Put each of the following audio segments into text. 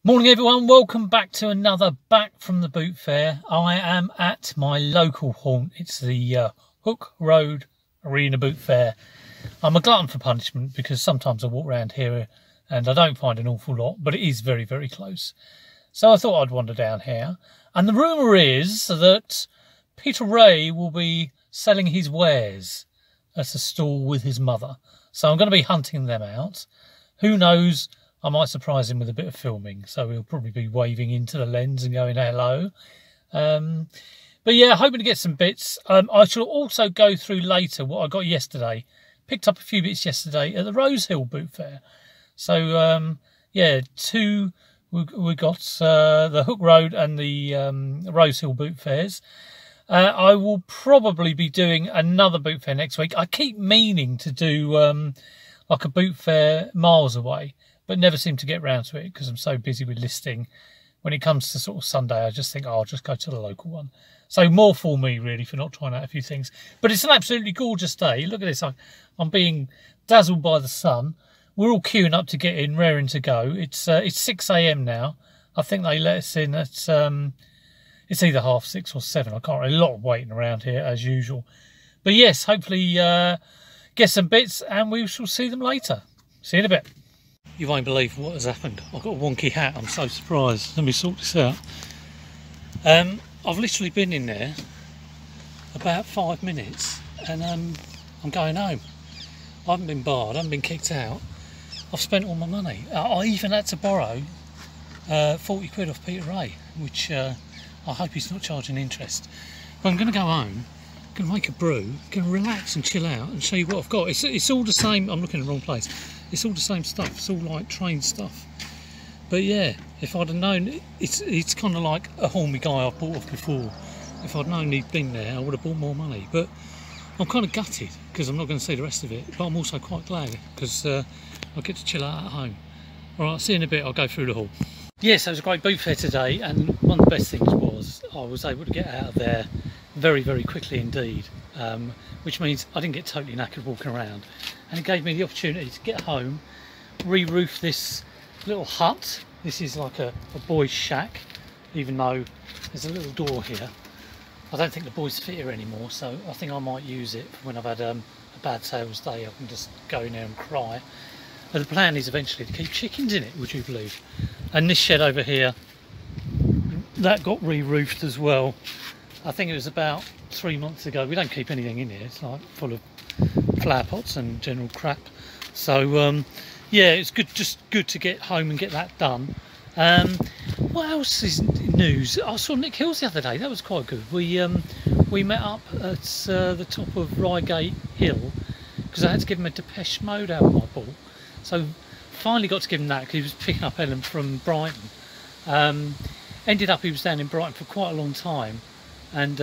Morning everyone, welcome back to another Back from the Boot Fair. I am at my local haunt. It's the Hook Road Arena Boot Fair. I'm a glutton for punishment because sometimes I walk around here and I don't find an awful lot, but it is very, very close. So I thought I'd wander down here. And the rumour is that Peter Wray will be selling his wares at a stall with his mother. So I'm going to be hunting them out. Who knows? I might surprise him with a bit of filming, so he'll probably be waving into the lens and going hello. But yeah, hoping to get some bits. I shall also go through later what I got yesterday. Picked up a few bits yesterday at the Rosehill Boot Fair. So yeah, we got the Hook Road and the Rosehill Boot Fairs. I will probably be doing another boot fair next week. I keep meaning to do like a boot fair miles away, but never seem to get round to it because I'm so busy with listing. When it comes to sort of Sunday, I just think, oh, I'll just go to the local one. So more for me, really, for not trying out a few things. But it's an absolutely gorgeous day. Look at this. I'm being dazzled by the sun. We're all queuing up to get in, raring to go. It's 6 a.m. now. I think they let us in at, it's either 6:30 or 7. I can't remember. A lot of waiting around here, as usual. But yes, hopefully get some bits and we shall see them later. See you in a bit. You won't believe what has happened. I've got a wonky hat. I'm so surprised. Let me sort this out. I've literally been in there about 5 minutes and I'm going home. I haven't been barred. I haven't been kicked out. I've spent all my money. I even had to borrow 40 quid off Peter Wray, which I hope he's not charging interest. But I'm going to go home, going to make a brew, going to relax and chill out and show you what I've got. It's all the same. I'm looking in the wrong place. It's all the same stuff. It's all like train stuff. But yeah, if I'd have known, it's kind of like a Hornby guy I've bought off before. If I'd known he'd been there, I would have bought more money. But I'm kind of gutted because I'm not going to see the rest of it. But I'm also quite glad because I get to chill out at home. All right, I'll see you in a bit. I'll go through the hall. Yes, it was a great boot fair today, and one of the best things was I was able to get out of there very, very quickly indeed, which means I didn't get totally knackered walking around, and it gave me the opportunity to get home, re-roof this little hut. This is like a boys' shack, even though there's a little door here. I don't think the boys fit here anymore, so I think I might use it for when I've had a bad sales day. I can just go in there and cry. And the plan is eventually to keep chickens in it, would you believe? And this shed over here, that got re-roofed as well. I think it was about 3 months ago. We don't keep anything in here. It's like full of flower pots and general crap. So yeah, it's good, just good to get home and get that done. What else is news? I saw Nick Hills the other day. That was quite good. We met up at the top of Reigate Hill because I had to give him a Depeche Mode album I bought. So finally got to give him that because he was picking up Ellen from Brighton. Ended up he was down in Brighton for quite a long time, and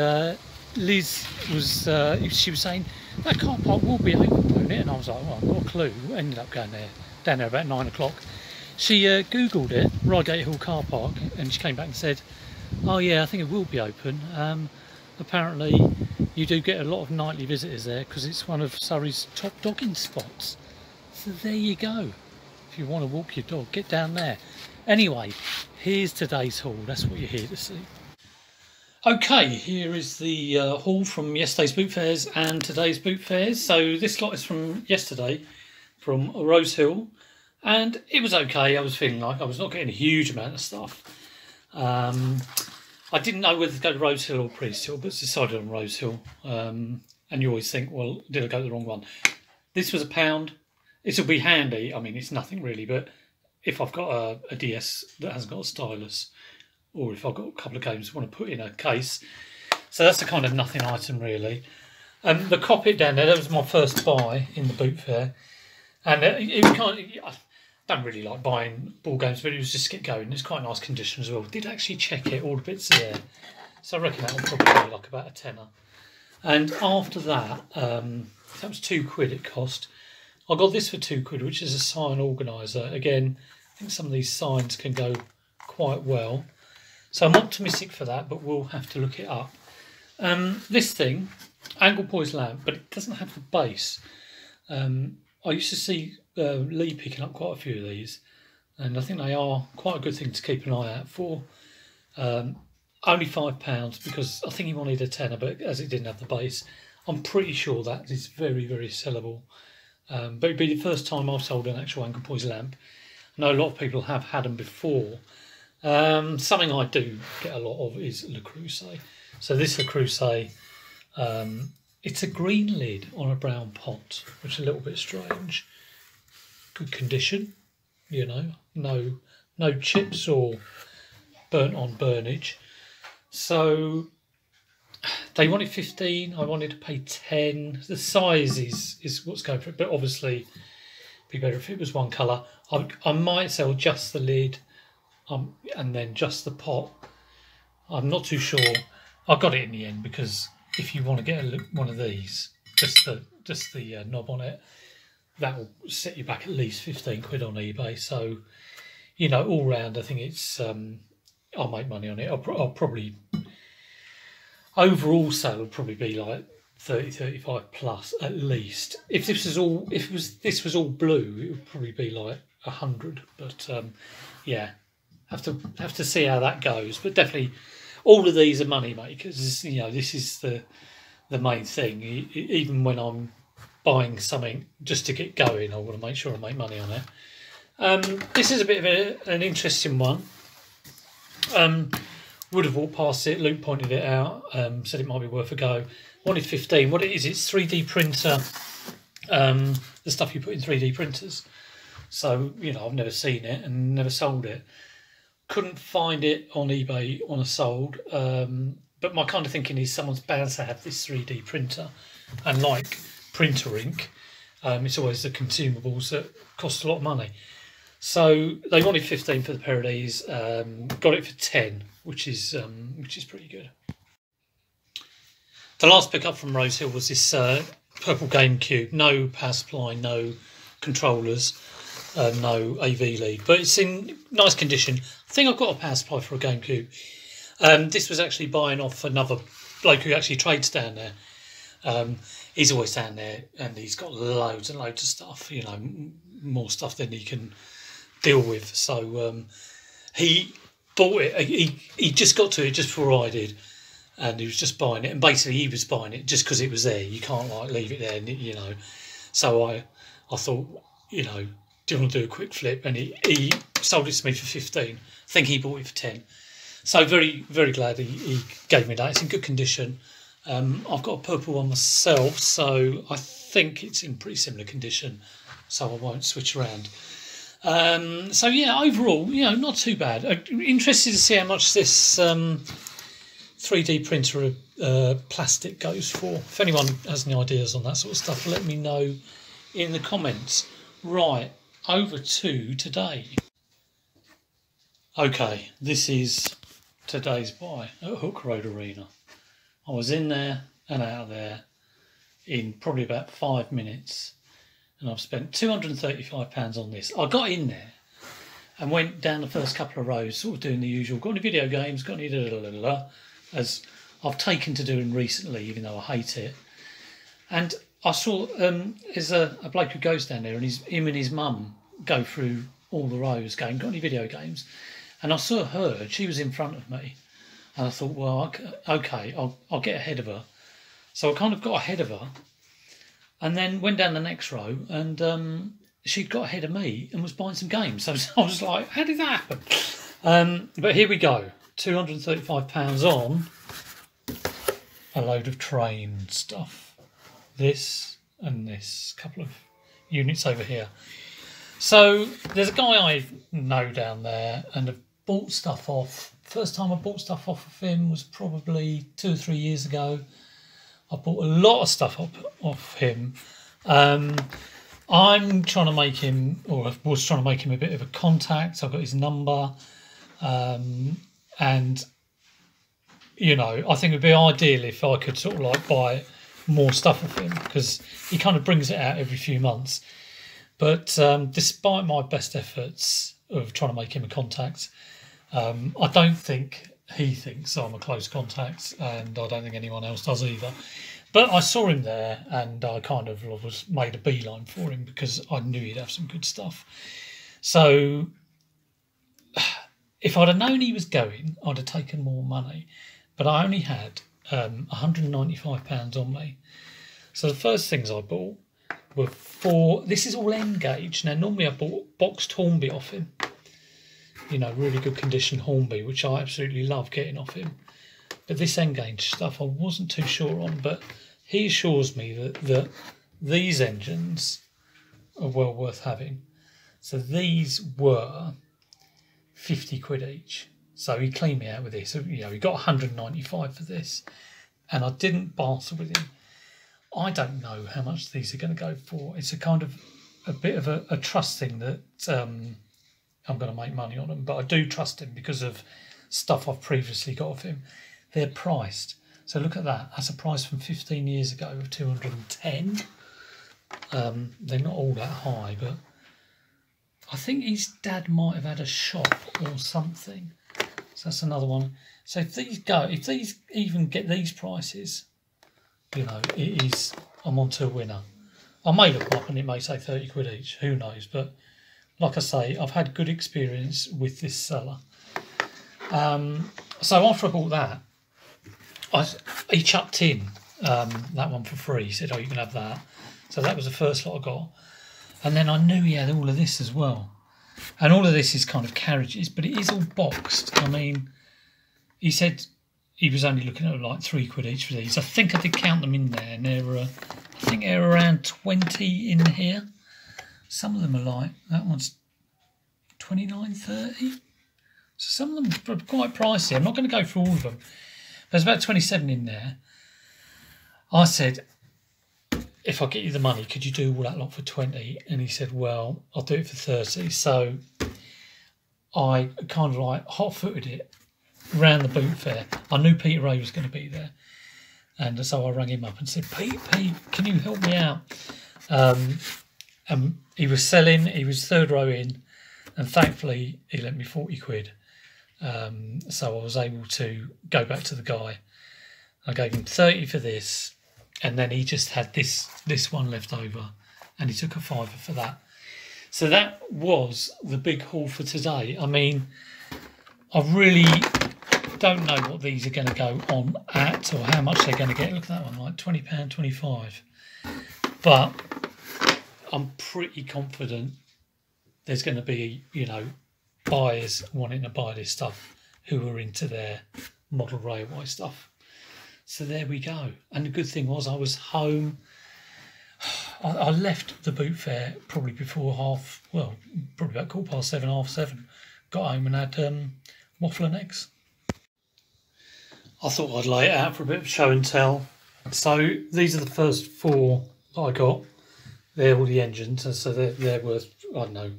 Liz was she was saying that car park will be open, won't it? And I was like, well, I've got a clue. Ended up going down there about 9 o'clock. She googled it, Reigate Hill car park, and she came back and said, oh yeah, I think it will be open. Apparently you do get a lot of nightly visitors there because it's one of Surrey's top dogging spots. So there you go. If you want to walk your dog, get down there. Anyway, here's today's haul. That's what you're here to see. Okay, here is the haul from yesterday's boot fairs and today's boot fairs. So this lot is from yesterday, from Rosehill, and it was okay. I was feeling like I was not getting a huge amount of stuff. I didn't know whether to go to Rosehill or Priesthill, but decided on Rosehill. And you always think, well, did I go to the wrong one? This was £1. This will be handy. I mean, it's nothing really, but if I've got a DS that hasn't got a stylus, or if I've got a couple of games I want to put in a case, so that's a kind of nothing item really. The cockpit down there, that was my first buy in the boot fair, and it was kind of, I don't really like buying ball games, but it was just get going. It's quite nice condition as well. Did actually check it, all the bits are there, so I reckon that will probably be like about a tenner. And after that, that was £2 it cost. I got this for £2, which is a sign organiser. Again, I think some of these signs can go quite well. So I'm optimistic for that, but we'll have to look it up. This thing, angle poised lamp, but it doesn't have the base. I used to see Lee picking up quite a few of these. and I think they are quite a good thing to keep an eye out for. Only £5 because I think he wanted a tenner, but as it didn't have the base, I'm pretty sure that is very, very sellable. But it'd be the first time I've sold an actual Angelpoise lamp. I know a lot of people have had them before. Something I do get a lot of is Le Creuset. So this Le Creuset, it's a green lid on a brown pot, which is a little bit strange. Good condition, you know, no chips or burnt on burnage. So they wanted 15, I wanted to pay 10. The size is what's going for it, but obviously it'd be better if it was one colour. I might sell just the lid and then just the pot. I'm not too sure. I got it in the end because if you want to get one of these, just the knob on it, that will set you back at least 15 quid on eBay. So, you know, all round, I think it's I'll make money on it. I'll probably overall sale will probably be like 30-35 plus at least. If this was all blue, it would probably be like 100. But yeah, have to see how that goes. But definitely, all of these are money makers. You know, this is the main thing. Even when I'm buying something just to get going, I want to make sure I make money on it. This is a bit of an interesting one. Would have walked past it. Luke pointed it out. Said it might be worth a go. Wanted 15. What it is, it's 3D printer. The stuff you put in 3D printers. So, you know, I've never seen it and never sold it. Couldn't find it on eBay on a sold. But my kind of thinking is someone's bound to have this 3D printer. And like printer ink, it's always the consumables that cost a lot of money. So they wanted 15 for the pair of these. Got it for 10, which is pretty good. The last pickup from Rosehill was this purple GameCube. No power supply, no controllers, no AV lead, but it's in nice condition. I think I've got a power supply for a GameCube. This was actually buying off another bloke who actually trades down there. He's always down there, and he's got loads and loads of stuff. You know, more stuff than he can deal with. So he bought it. He just got to it just before I did, and he was just buying it. And basically, he was buying it just because it was there. You can't like leave it there, you know. So I thought, you know, do you want to do a quick flip? And he sold it to me for 15. I think he bought it for 10. So very, very glad he gave me that. It's in good condition. I've got a purple one myself, so I think it's in pretty similar condition, so I won't switch around. So yeah, overall, you know, not too bad. Interested to see how much this 3D printer plastic goes for. If anyone has any ideas on that sort of stuff, let me know in the comments. Right, over to today. Okay, this is today's buy at Hook Road Arena. I was in there and out of there in probably about 5 minutes, and I've spent £235 on this. I got in there and went down the first couple of rows, sort of doing the usual, got any video games, got any as I've taken to doing recently, even though I hate it. And I saw there's a bloke who goes down there, and him and his mum go through all the rows going, got any video games? And I saw her, she was in front of me. And I thought, well, okay, I'll get ahead of her. So I kind of got ahead of her, and then went down the next row, and she'd got ahead of me and was buying some games. So I was like, how did that happen? But here we go, £235 on a load of train stuff. This and this, couple of units over here. So there's a guy I know down there, and I've bought stuff off. First time I bought stuff off of him was probably 2 or 3 years ago. I bought a lot of stuff off him. I'm trying to make him, or I was trying to make him a bit of a contact. I got his number, and you know, I think it'd be ideal if I could sort of like buy more stuff off him, because he kind of brings it out every few months. But despite my best efforts of trying to make him a contact, I don't think he thinks I'm a close contact, and I don't think anyone else does either. But I saw him there, and I kind of was made a beeline for him because I knew he'd have some good stuff. So if I'd have known he was going, I'd have taken more money. But I only had £195 on me. So the first things I bought were 4. This is all end gauge. Now, normally I bought boxed Hornby off him. You know, really good condition Hornby, which I absolutely love getting off him. But this end gauge stuff I wasn't too sure on. But he assures me that these engines are well worth having. So these were 50 quid each. So he cleaned me out with this. You know, he got 195 for this. And I didn't barter with him. I don't know how much these are going to go for. It's a kind of a bit of a trust thing that I'm going to make money on them. But I do trust him because of stuff I've previously got of him. They're priced. So look at that. That's a price from 15 years ago of 210. They're not all that high, but I think his dad might have had a shop or something. So that's another one. So if these even get these prices, you know, I'm onto a winner. I may look up and it may say 30 quid each, who knows, but like I say, I've had good experience with this seller. So after I bought that, he chucked in that one for free. He said, oh, you can have that. So that was the first lot I got. And then I knew he had all of this as well. And all of this is kind of carriages, but it is all boxed. I mean, he said he was only looking at like 3 quid each for these. I think I did count them in there, and I think they're around 20 in here. Some of them are like, that one's 29, 30. So some of them are quite pricey. I'm not going to go through all of them. There's about 27 in there. I said, if I get you the money, could you do all that lot for 20? And he said, well, I'll do it for 30. So I kind of like hot-footed it round the boot fair. I knew Peter Wray was going to be there. And so I rang him up and said, Pete, can you help me out? And he was selling, he was third row in, and thankfully he lent me 40 quid. So I was able to go back to the guy. I gave him 30 for this, and then he just had this one left over, and he took a £5 for that. So that was the big haul for today. I mean, I really don't know what these are going to go on at, or how much they're going to get. Look at that one, like £20, 25. But I'm pretty confident there's going to be, you know, buyers wanting to buy this stuff who are into their model railway stuff. So there we go. And the good thing was I was home. I left the boot fair probably before probably about 7:15, 7:30. Got home and had waffle and eggs. I thought I'd lay it out for a bit of show and tell. So these are the first 4 that I got. They're all the engines, and so they're worth, I don't know,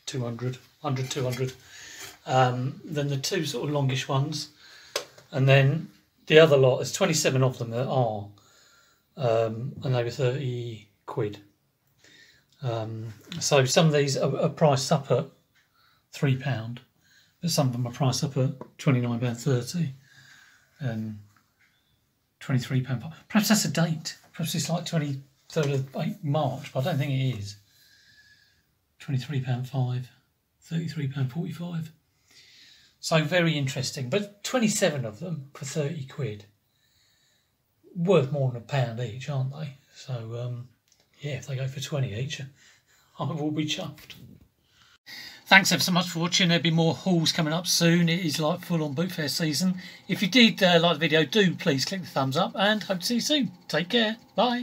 200. Then the 2 sort of longish ones, and then the other lot, there's 27 of them that are, and they were 30 quid. So some of these are priced up at £3, but some of them are priced up at £29.30 and £23. Perhaps that's a date. Perhaps it's like 23rd of March, but I don't think it is. £23.5, £33.45. So very interesting. But 27 of them for 30 quid. Worth more than £1 each, aren't they? So, yeah, if they go for 20 each, I will be chuffed. Thanks ever so much for watching. There'll be more hauls coming up soon. It is like full-on boot fair season. If you did like the video, do please click the thumbs up, and hope to see you soon. Take care. Bye.